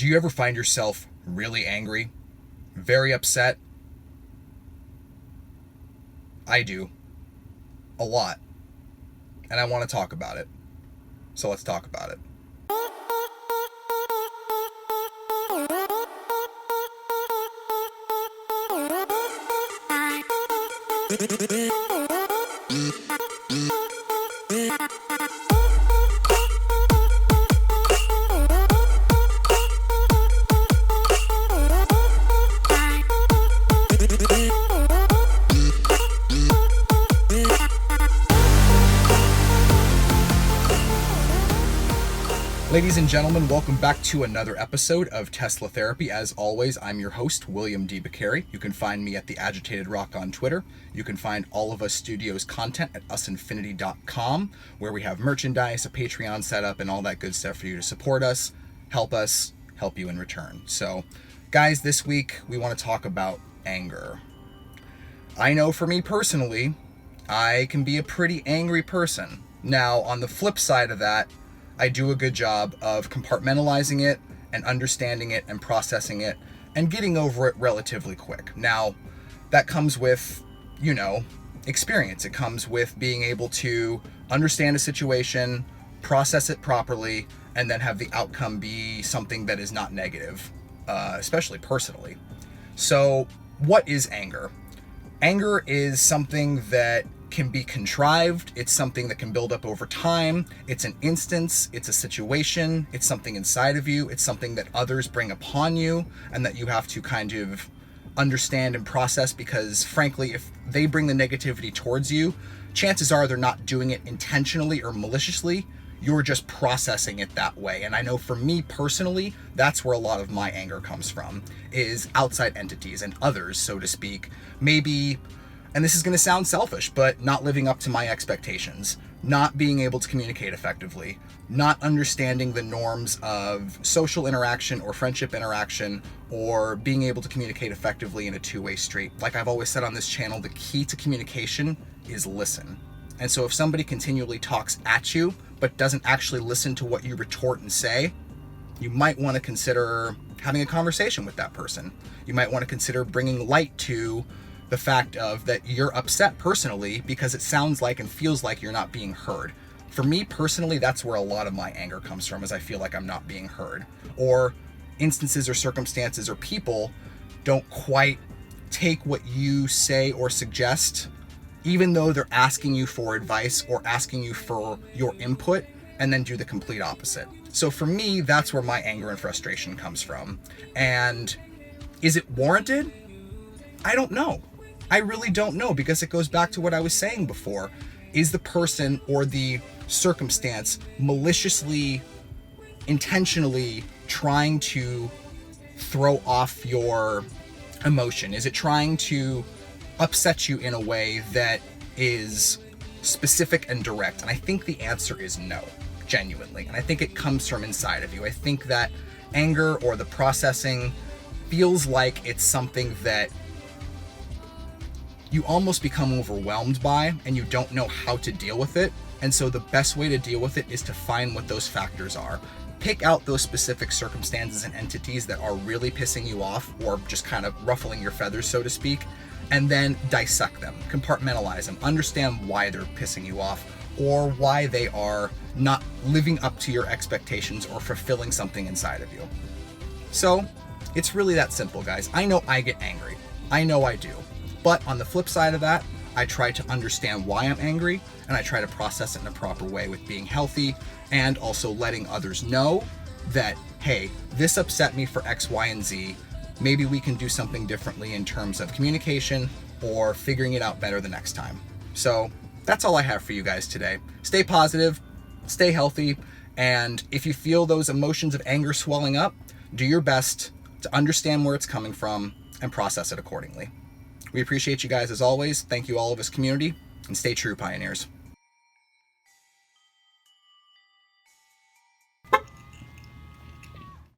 Do you ever find yourself really angry? Very upset? I do. A lot. And I want to talk about it. So let's talk about it. Ladies and gentlemen, welcome back to another episode of Tesla Therapy. As always, I'm your host, William DeBiccari. You can find me at The Agitated Rock on Twitter. You can find all of Us Studios content at usinfinity.com, where we have merchandise, a Patreon setup, and all that good stuff for you to support us, help you in return. So, guys, this week we want to talk about anger. I know for me personally, I can be a pretty angry person. Now, on the flip side of that, I do a good job of compartmentalizing it and understanding it and processing it and getting over it relatively quick. Now, that comes with, experience. It comes with being able to understand a situation, process it properly, and then have the outcome be something that is not negative, especially personally. So, what is anger? Anger is something that can be contrived. It's something that can build up over time. It's an instance, it's a situation, it's something inside of you, it's something that others bring upon you and that you have to kind of understand and process, because frankly, if they bring the negativity towards you, chances are they're not doing it intentionally or maliciously. You're just processing it that way. And I know for me personally, that's where a lot of my anger comes from, is outside entities and others, so to speak. Maybe, and this is going to sound selfish, but not living up to my expectations, not being able to communicate effectively, not understanding the norms of social interaction or friendship interaction, or being able to communicate effectively in a two-way street. Like I've always said on this channel, the key to communication is listen. And so if somebody continually talks at you, but doesn't actually listen to what you retort and say, you might want to consider having a conversation with that person. You might want to consider bringing light to the fact of that you're upset personally because it sounds like and feels like you're not being heard. For me personally, that's where a lot of my anger comes from, is I feel like I'm not being heard, or instances or circumstances or people don't quite take what you say or suggest, even though they're asking you for advice or asking you for your input, and then do the complete opposite. So for me, that's where my anger and frustration comes from. And is it warranted? I don't know. I really don't know, because it goes back to what I was saying before. Is the person or the circumstance maliciously, intentionally trying to throw off your emotion? Is it trying to upset you in a way that is specific and direct? And I think the answer is no, genuinely. And I think it comes from inside of you. I think that anger or the processing feels like it's something that you almost become overwhelmed by, and you don't know how to deal with it. And so the best way to deal with it is to find what those factors are. Pick out those specific circumstances and entities that are really pissing you off, or just kind of ruffling your feathers, so to speak, and then dissect them, compartmentalize them, understand why they're pissing you off, or why they are not living up to your expectations or fulfilling something inside of you. So it's really that simple, guys. I know I get angry. I know I do. But on the flip side of that, I try to understand why I'm angry, and I try to process it in a proper way with being healthy, and also letting others know that, hey, this upset me for X, Y, and Z. Maybe we can do something differently in terms of communication or figuring it out better the next time. So that's all I have for you guys today. Stay positive, stay healthy, and if you feel those emotions of anger swelling up, do your best to understand where it's coming from and process it accordingly. We appreciate you guys as always. Thank you, all of us community, and stay true, pioneers.